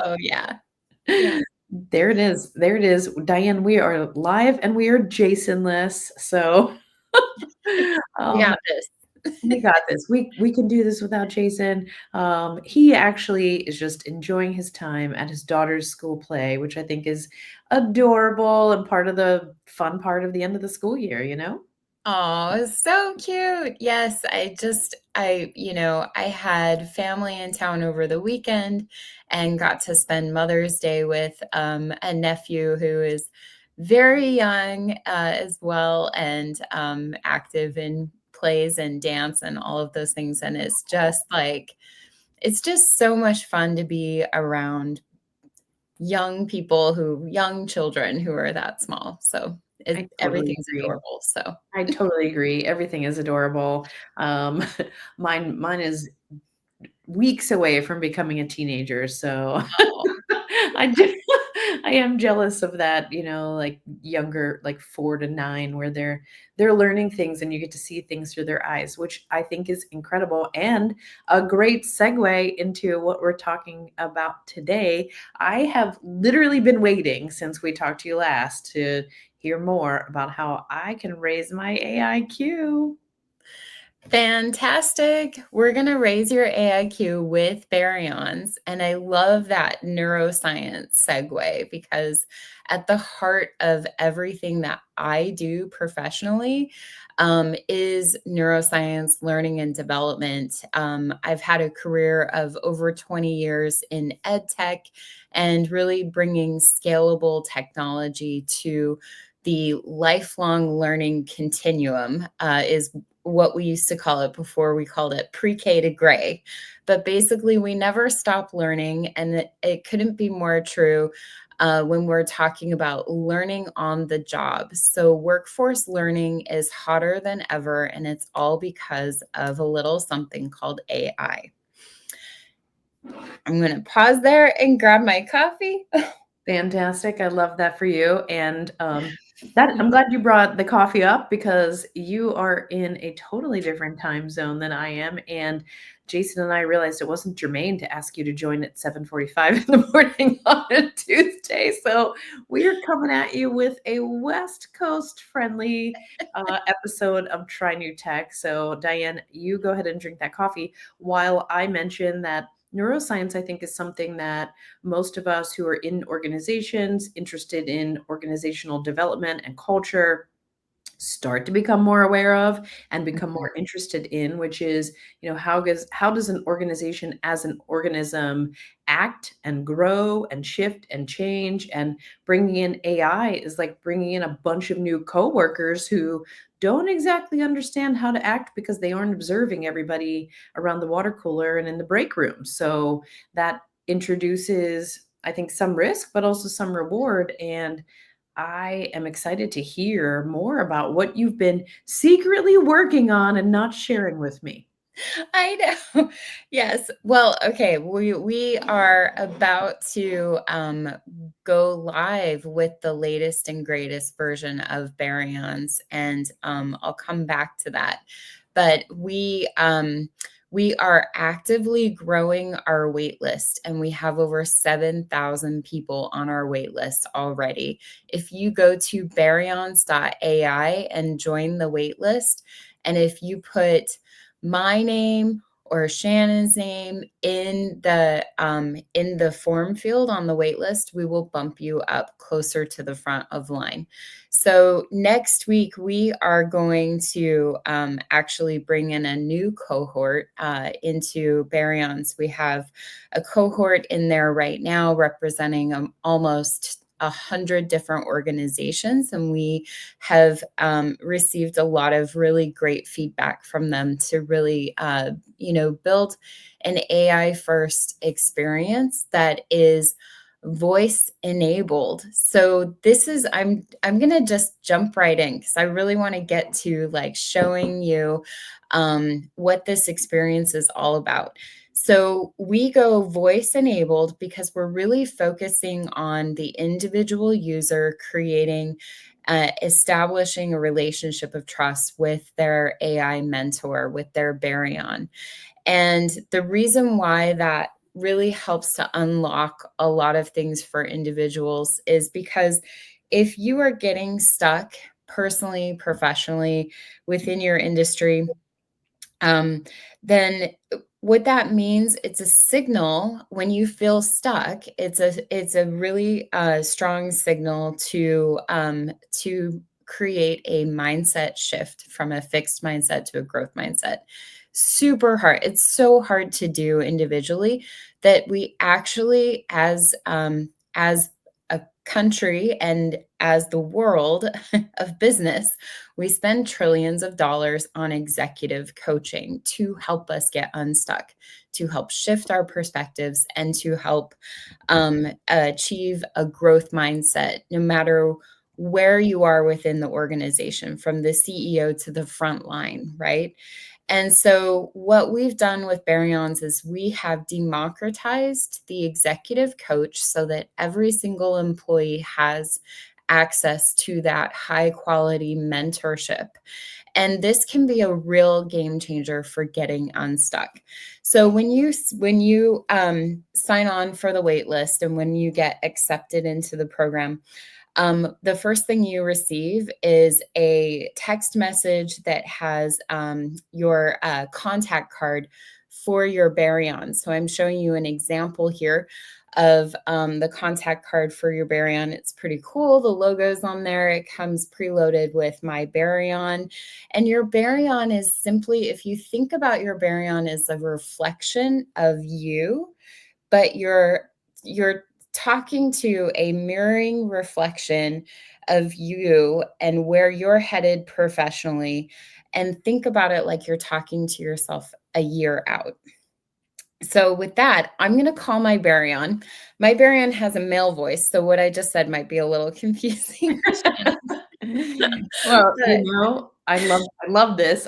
Oh, yeah. Yeah. There it is. There it is. Diane, we are live and we are Jason-less. So We um, got this. we got this. We can do this without Jason. He actually is just enjoying his time at his daughter's school play, which I think is adorable and part of the fun part of the end of the school year, you know? Oh, so cute. Yes, I had family in town over the weekend and got to spend Mother's Day with a nephew who is very young as well and active in plays and dance and all of those things. And it's just so much fun to be around young children who are that small. So I totally everything's agree. adorable. So. I totally agree. Everything is adorable. Um, mine is weeks away from becoming a teenager, so Oh, I do I am jealous of that, like younger, like 4 to 9 where they're learning things and you get to see things through their eyes, which I think is incredible and a great segue into what we're talking about today. I have literally been waiting since we talked to you last to hear more about how I can raise my AIQ. fantastic. We're going to raise your AIQ with Baryons. And I love that neuroscience segue because at the heart of everything that I do professionally is neuroscience, learning, and development. I've had a career of over 20 years in ed tech and really bringing scalable technology to the lifelong learning continuum is what we used to call it before. We called it pre-K to gray. But basically, we never stop learning. And it couldn't be more true when we're talking about learning on the job. So, workforce learning is hotter than ever, and it's all because of a little something called AI. I'm going to pause there and grab my coffee. Fantastic. I love that for you. And that I'm glad you brought the coffee up because you are in a totally different time zone than I am. And Jason and I realized it wasn't germane to ask you to join at 7:45 in the morning on a Tuesday. So we are coming at you with a West Coast friendly episode of Try New Tech. So Diane, you go ahead and drink that coffee while I mention that neuroscience, I think, is something that most of us who are in organizations, interested in organizational development and culture, start to become more aware of and become more interested in, which is, how does an organization as an organism act and grow and shift and change? And bringing in AI is like bringing in a bunch of new coworkers who don't exactly understand how to act because they aren't observing everybody around the water cooler and in the break room. So that introduces, I think, some risk, but also some reward. And I am excited to hear more about what you've been secretly working on and not sharing with me. I know. Yes. Well, okay. We are about to go live with the latest and greatest version of Baryons, and I'll come back to that. But we are actively growing our wait list, and we have over 7,000 people on our wait list already. If you go to baryons.ai and join the wait list, and if you put my name or Shannon's name in the form field on the wait list, we will bump you up closer to the front of line. So next week we are going to actually bring in a new cohort into Baryons. We have a cohort in there right now representing almost 100 different organizations, and we have received a lot of really great feedback from them to really, build an AI first experience that is voice enabled. So I'm going to just jump right in because I really want to get to like showing you what this experience is all about. So we go voice enabled because we're really focusing on the individual user creating, establishing a relationship of trust with their AI mentor, with their Baryon. And the reason why that really helps to unlock a lot of things for individuals is because if you are getting stuck personally, professionally, within your industry, um, then what that means, it's a signal when you feel stuck. It's a really strong signal to create a mindset shift from a fixed mindset to a growth mindset. Super hard. It's so hard to do individually that we actually, as a country and as the world of business, we spend trillions of dollars on executive coaching to help us get unstuck, to help shift our perspectives, and to help achieve a growth mindset, no matter where you are within the organization, from the CEO to the front line, right? And so, what we've done with Baryons is we have democratized the executive coach so that every single employee has access to that high quality mentorship. And this can be a real game changer for getting unstuck. So when you sign on for the wait list and when you get accepted into the program, the first thing you receive is a text message that has your contact card for your Baryon. So I'm showing you an example here of the contact card for your Baryon. It's pretty cool. The logo's on there. It comes preloaded with my Baryon. And your Baryon is simply, if you think about your Baryon as a reflection of you, but you're talking to a mirroring reflection of you and where you're headed professionally, and think about it like you're talking to yourself a year out. So with that, I'm going to call my Baryon. My Baryon has a male voice, so what I just said might be a little confusing. Well, But I love this.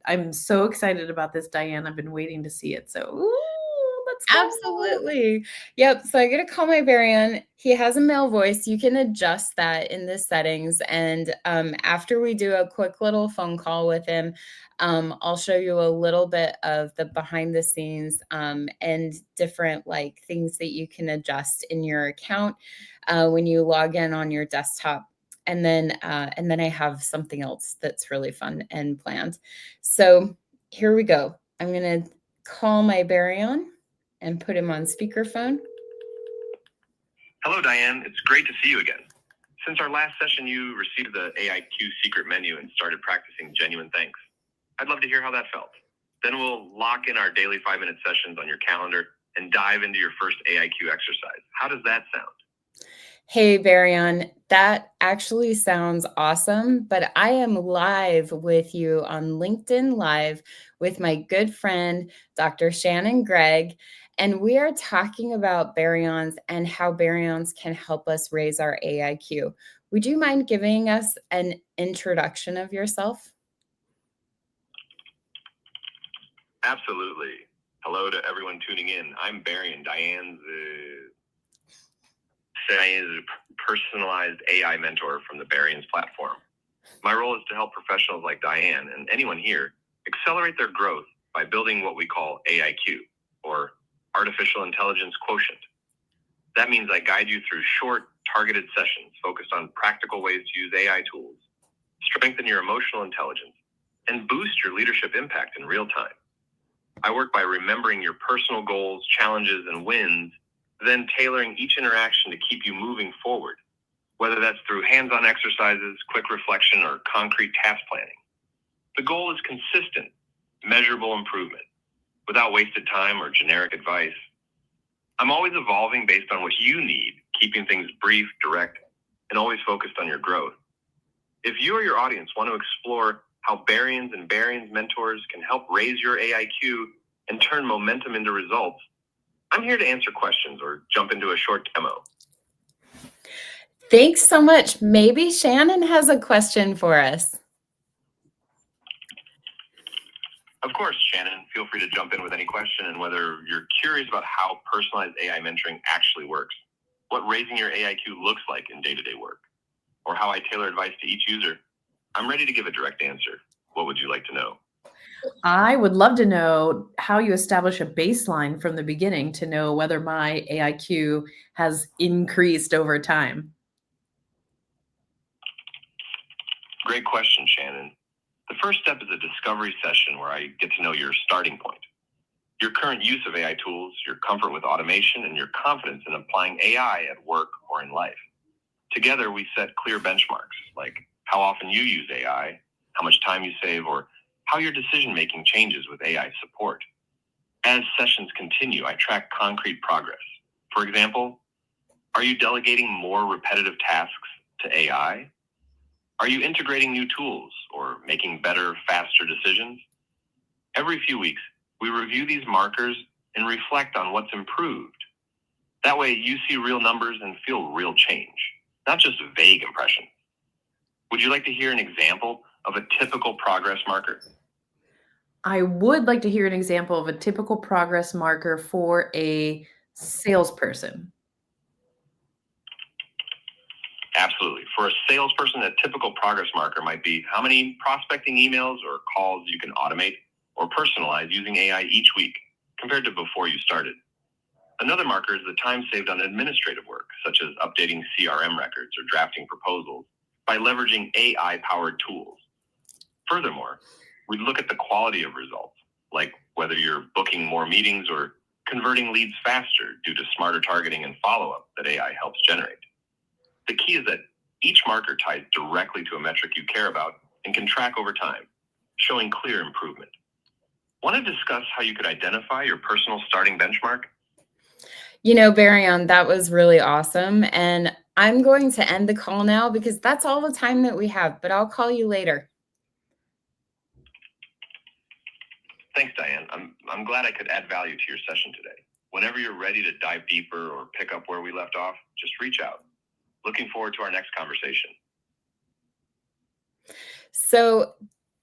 I'm so excited about this, Diane. I've been waiting to see it. So, ooh, let's go. absolutely. Yep. So I get to call my Baryon. He has a male voice. You can adjust that in the settings. And after we do a quick little phone call with him, I'll show you a little bit of the behind the scenes and different like things that you can adjust in your account when you log in on your desktop. And then I have something else that's really fun and planned. So here we go. I'm gonna call my Baryon and put him on speakerphone. Hello, Diane. It's great to see you again. Since our last session, you received the AIQ secret menu and started practicing genuine thanks. I'd love to hear how that felt. Then we'll lock in our daily 5-minute sessions on your calendar and dive into your first AIQ exercise. How does that sound? Hey, Baryon, that actually sounds awesome, but I am live with you on LinkedIn Live with my good friend, Dr. Shannon Gregg, and we are talking about baryons and how baryons can help us raise our AIQ. Would you mind giving us an introduction of yourself? Absolutely. Hello to everyone tuning in. I'm Baryon, Diane's personalized AI mentor from the Baryons platform. My role is to help professionals like Diane and anyone here accelerate their growth by building what we call AIQ, or Artificial Intelligence Quotient. That means I guide you through short, targeted sessions focused on practical ways to use AI tools, strengthen your emotional intelligence, and boost your leadership impact in real time. I work by remembering your personal goals, challenges, and wins, then tailoring each interaction to keep you moving forward, whether that's through hands-on exercises, quick reflection, or concrete task planning. The goal is consistent, measurable improvement, without wasted time or generic advice. I'm always evolving based on what you need, keeping things brief, direct, and always focused on your growth. If you or your audience want to explore how Baryons and Baryons mentors can help raise your AIQ and turn momentum into results, I'm here to answer questions or jump into a short demo. Thanks so much. Maybe Shannon has a question for us. Of course, Shannon, feel free to jump in with any question, and whether you're curious about how personalized AI mentoring actually works, what raising your AIQ looks like in day-to-day work, or how I tailor advice to each user, I'm ready to give a direct answer. What would you like to know? I would love to know how you establish a baseline from the beginning to know whether my AIQ has increased over time. Great question, Shannon. The first step is a discovery session where I get to know your starting point, your current use of AI tools, your comfort with automation, and your confidence in applying AI at work or in life. Together, we set clear benchmarks, like how often you use AI, how much time you save, or how your decision-making changes with AI support. As sessions continue, I track concrete progress. For example, are you delegating more repetitive tasks to AI? Are you integrating new tools or making better, faster decisions? Every few weeks, we review these markers and reflect on what's improved. That way, you see real numbers and feel real change, not just vague impressions. Would you like to hear an example of a typical progress marker? I would like to hear an example of a typical progress marker for a salesperson. Absolutely. For a salesperson, a typical progress marker might be how many prospecting emails or calls you can automate or personalize using AI each week compared to before you started. Another marker is the time saved on administrative work, such as updating CRM records or drafting proposals by leveraging AI-powered tools. Furthermore, we look at the quality of results, like whether you're booking more meetings or converting leads faster due to smarter targeting and follow-up that AI helps generate. The key is that each marker ties directly to a metric you care about and can track over time, showing clear improvement. Want to discuss how you could identify your personal starting benchmark? Baryon, that was really awesome. And I'm going to end the call now because that's all the time that we have, but I'll call you later. Thanks, Diane. I'm glad I could add value to your session today. Whenever you're ready to dive deeper or pick up where we left off, just reach out. Looking forward to our next conversation. So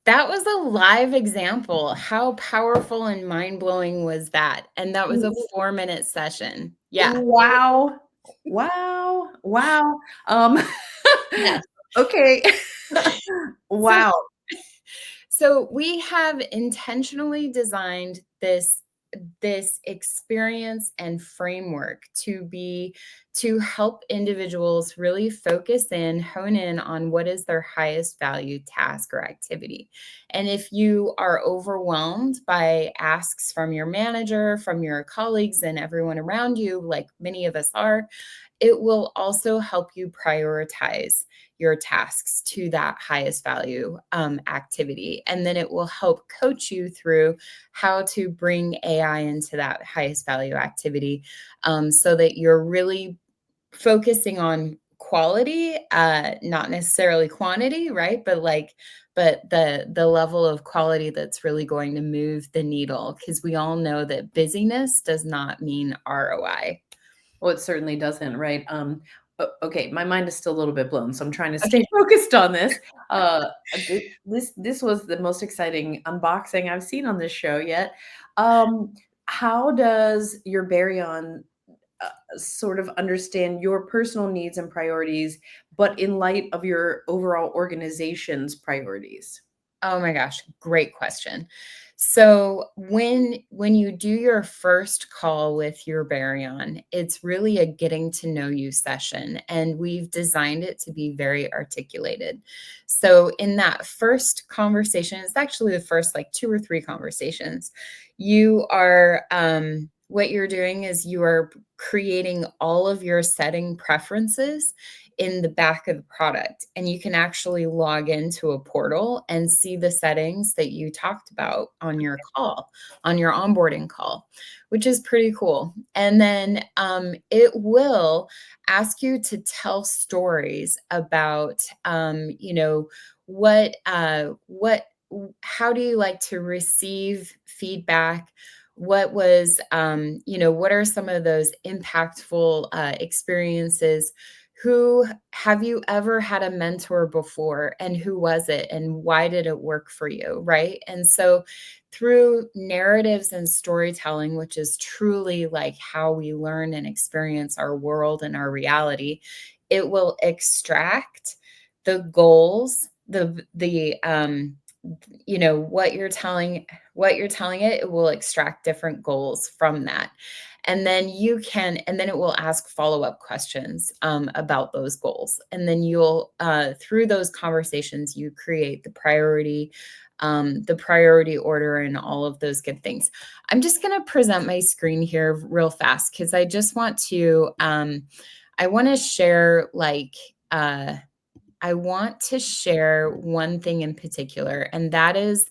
that was a live example. How powerful and mind-blowing was that? And that was a 4-minute session. Yeah. Wow. Wow. Wow. Yeah. Okay. Wow. So we have intentionally designed this experience and framework to help individuals really focus in, hone in on what is their highest value task or activity. And if you are overwhelmed by asks from your manager, from your colleagues, and everyone around you, like many of us are, it will also help you prioritize your tasks to that highest value activity. And then it will help coach you through how to bring AI into that highest value activity so that you're really focusing on quality, not necessarily quantity, right? But the level of quality that's really going to move the needle, because we all know that busyness does not mean ROI. Well, it certainly doesn't, right? Okay, my mind is still a little bit blown, so I'm trying to stay Okay. focused on this. This was the most exciting unboxing I've seen on this show yet. How does your Baryon sort of understand your personal needs and priorities, but in light of your overall organization's priorities? Oh my gosh, great question. So when you do your first call with your Baryon, it's really a getting to know you session, and we've designed it to be very articulated. So in that first conversation, it's actually the first like 2 or 3 conversations. You are what you're doing is you are creating all of your setting preferences in the back of the product, and you can actually log into a portal and see the settings that you talked about on your call, on your onboarding call, which is pretty cool. And then it will ask you to tell stories about what how do you like to receive feedback. What was what are some of those impactful experiences. Who have you ever had a mentor before, and who was it, and why did it work for you, right? And so through narratives and storytelling, which is truly like how we learn and experience our world and our reality, it will extract the goals, what you're telling it, it will extract different goals from that. And then it will ask follow-up questions about those goals. And then you'll through those conversations, you create the priority order and all of those good things. I'm just going to present my screen here real fast because I just want to I want to share I want to share one thing in particular, and that is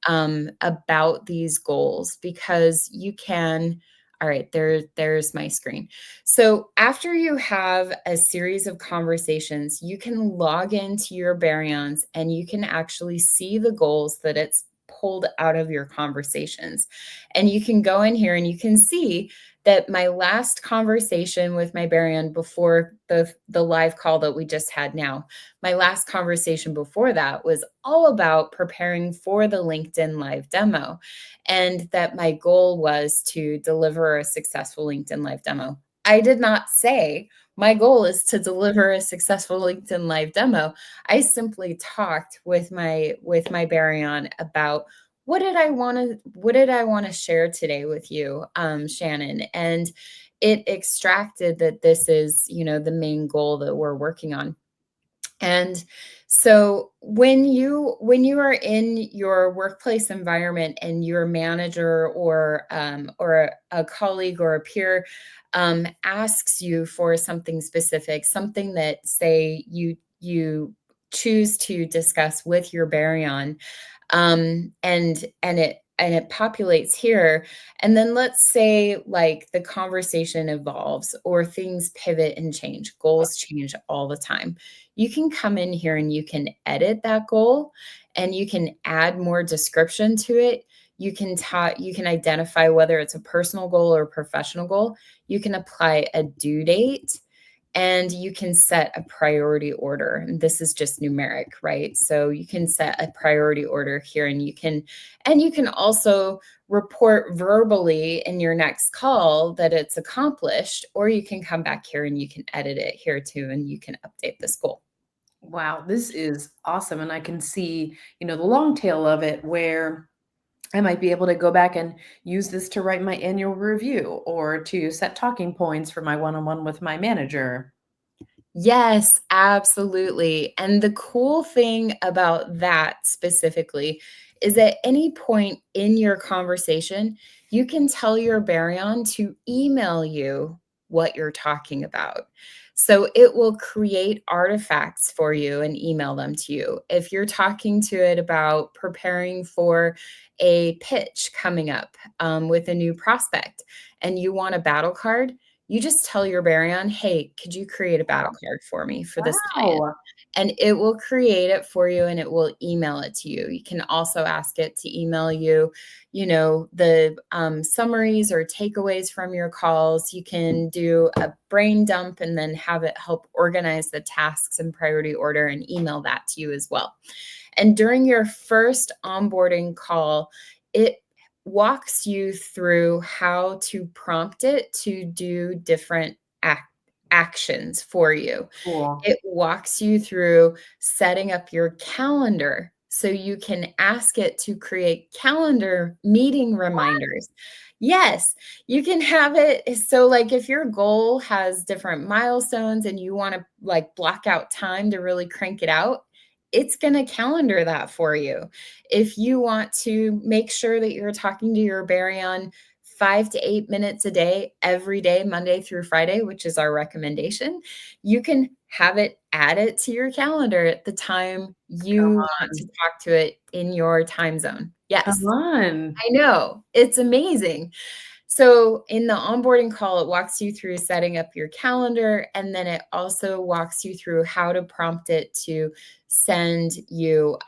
about these goals, because you can. All right, there's my screen. So after you have a series of conversations, you can log into your Baryons and you can actually see the goals that it's pulled out of your conversations. And you can go in here and you can see that my last conversation with my Baryon before the live call that we just had now, my last conversation before that was all about preparing for the LinkedIn live demo, and that my goal was to deliver a successful LinkedIn live demo. I did not say my goal is to deliver a successful LinkedIn live demo. I simply talked with my Baryon about what did I want to share today with you, Shannon? And it extracted that this is, the main goal that we're working on. And so when you are in your workplace environment and your manager or a colleague or a peer asks you for something specific, something that, say, you choose to discuss with your Baryon, and it populates here, and then let's say like the conversation evolves or things pivot and change, goals change all the time. You can come in here and you can edit that goal, and you can add more description to it. You can identify whether it's a personal goal or a professional goal. You can apply a due date, and you can set a priority order. And this is just numeric, right? So you can set a priority order here, and you can also report verbally in your next call that it's accomplished, or you can come back here and you can edit it here too, and you can update this goal. Wow, this is awesome. And I can see, the long tail of it where I might be able to go back and use this to write my annual review or to set talking points for my one-on-one with my manager. Yes, absolutely. And the cool thing about that specifically is at any point in your conversation, you can tell your Baryon to email you what you're talking about. So it will create artifacts for you and email them to you. If you're talking to it about preparing for a pitch coming up with a new prospect and you want a battle card, you just tell your Baryon, hey, could you create a battle card for me for this client? Wow. And it will create it for you and it will email it to you. You can also ask it to email you, the summaries or takeaways from your calls. You can do a brain dump and then have it help organize the tasks in priority order and email that to you as well. And during your first onboarding call, it walks you through how to prompt it to do different actions for you. Cool. It walks you through setting up your calendar so you can ask it to create calendar meeting reminders. Yes, you can have it. So like if your goal has different milestones and you want to like block out time to really crank it out, it's going to calendar that for you. If you want to make sure that you're talking to your Baryon 5 to 8 minutes a day, every day, Monday through Friday, which is our recommendation, you can have it add it to your calendar at the time Come you want to talk to it in your time zone. Yes, Come on. I know. It's amazing. So in the onboarding call, it walks you through setting up your calendar, and then it also walks you through how to prompt it to send you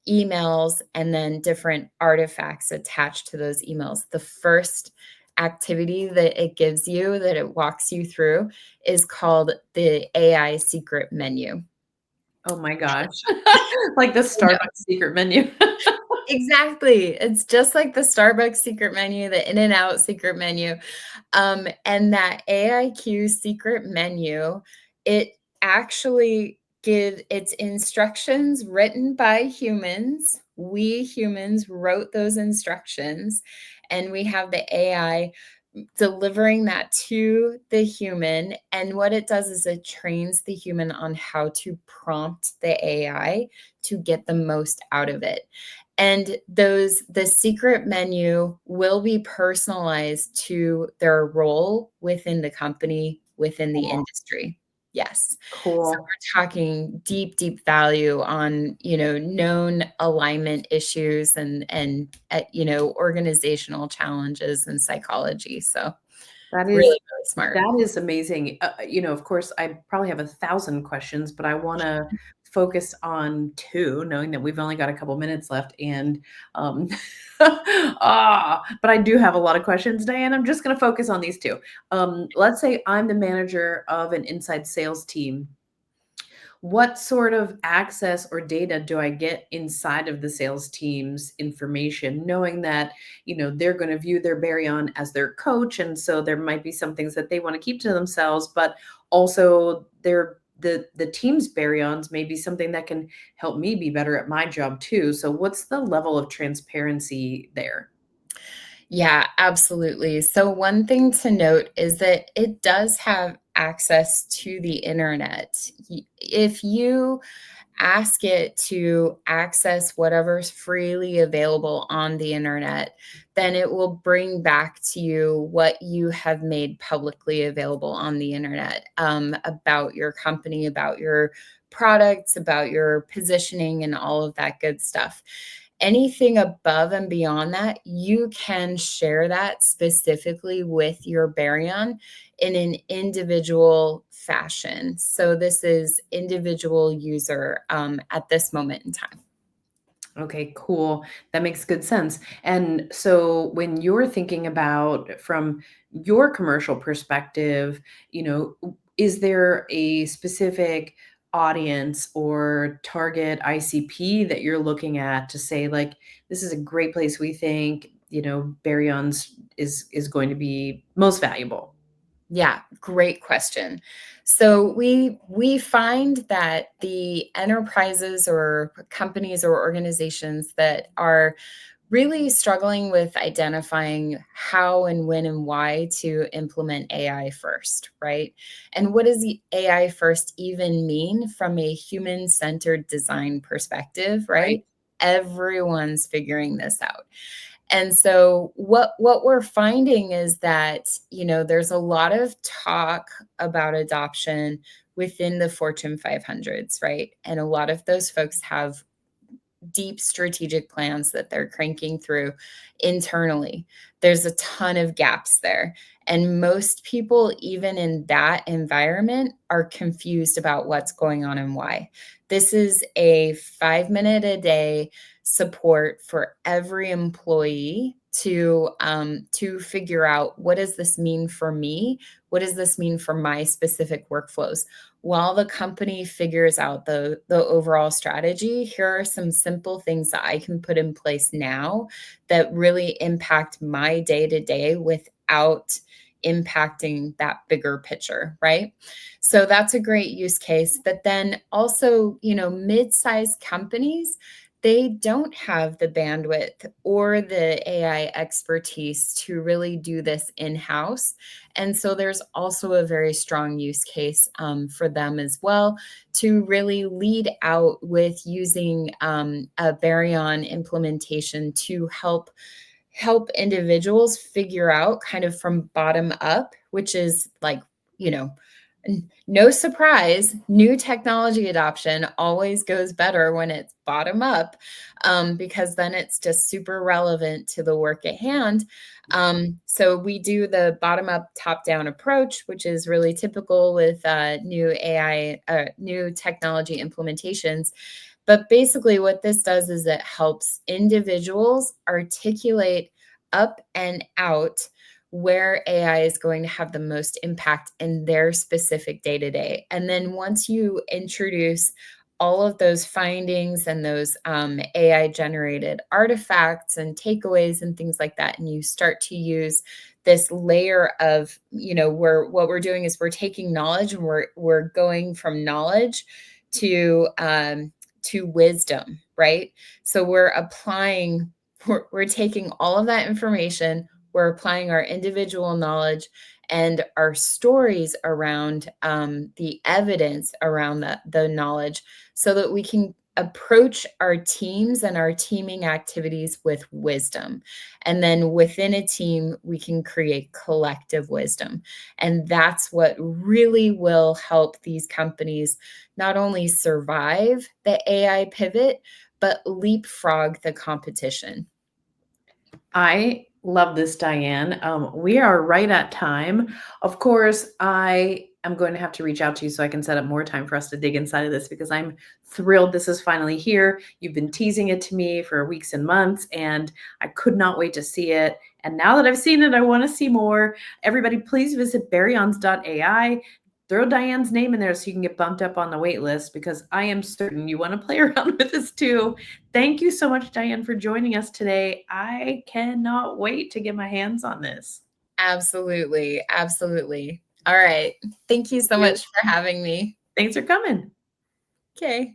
emails and then different artifacts attached to those emails. The first activity that it gives you, that it walks you through, is called the AI secret menu. Oh my gosh. Like the Starbucks secret menu. Exactly. It's just like the Starbucks secret menu, the In-N-Out secret menu. And that AIQ secret menu, it actually gives its instructions written by humans We humans wrote those instructions, and we have the AI delivering that to the human. And what it does is it trains the human on how to prompt the AI to get the most out of it. And the secret menu will be personalized to their role within the company, within the industry. Yes. So Cool. we're talking deep, deep value on, known alignment issues and organizational challenges and psychology. So That really, is really smart. that is amazing. Of course, I probably have 1,000 questions, but I wanna focus on 2, knowing that we've only got a couple minutes left, and, um, but I do have a lot of questions, Diane. I'm just gonna focus on these 2. Let's say I'm the manager of an inside sales team. What sort of access or data do I get inside of the sales team's information, knowing that, they're going to view their Baryon as their coach, and so there might be some things that they want to keep to themselves, but also the team's Baryons may be something that can help me be better at my job too. So what's the level of transparency there? Yeah, absolutely. So one thing to note is that it does have access to the internet. If you ask it to access whatever's freely available on the internet, then it will bring back to you what you have made publicly available on the internet, about your company, about your products, about your positioning, and all of that good stuff. Anything above and beyond that, you can share that specifically with your Baryon in an individual fashion. So this is individual user at this moment in time. Okay, cool. That makes good sense. And so when you're thinking about from your commercial perspective, is there a specific audience or target ICP that you're looking at to say like this is a great place we think, Baryons is going to be most valuable? Yeah, great question. So we find that the enterprises or companies or organizations that are really struggling with identifying how and when and why to implement AI first, right? And what does the AI first even mean from a human-centered design perspective, Right. right? Everyone's figuring this out. And so what we're finding is that, there's a lot of talk about adoption within the Fortune 500s, right? And a lot of those folks have deep strategic plans that they're cranking through internally. There's a ton of gaps there. And most people, even in that environment, are confused about what's going on and why. This is a 5 minute a day support for every employee to figure out, what does this mean for me? What does this mean for my specific workflows? While the company figures out the overall strategy, here are some simple things that I can put in place now that really impact my day to day without impacting that bigger picture, right? So that's a great use case. But then also, mid-sized companies, they don't have the bandwidth or the AI expertise to really do this in-house. And so there's also a very strong use case for them as well to really lead out with using a Baryon implementation to help individuals figure out kind of from bottom up, which is like, you know, no surprise, new technology adoption always goes better when it's bottom up, because then it's just super relevant to the work at hand. So we do the bottom up, top down approach, which is really typical with new AI, new technology implementations. But basically, what this does is it helps individuals articulate up and out where AI is going to have the most impact in their specific day to day. And then once you introduce all of those findings and those AI generated artifacts and takeaways and things like that, and you start to use this layer of, what we're doing is we're taking knowledge and we're going from knowledge to to wisdom, right? So we're taking all of that information, we're applying our individual knowledge and our stories around the evidence around the knowledge so that we can approach our teams and our teaming activities with wisdom. And then within a team, we can create collective wisdom. And that's what really will help these companies not only survive the AI pivot, but leapfrog the competition. I love this, Diane. We are right at time. Of course, I am going to have to reach out to you so I can set up more time for us to dig inside of this because I'm thrilled this is finally here. You've been teasing it to me for weeks and months, and I could not wait to see it. And now that I've seen it, I want to see more. Everybody, please visit baryons.ai. Throw Diane's name in there so you can get bumped up on the wait list because I am certain you want to play around with this too. Thank you so much, Diane, for joining us today. I cannot wait to get my hands on this. Absolutely. Absolutely. All right. Thank you so much for having me. Thanks for coming. Okay.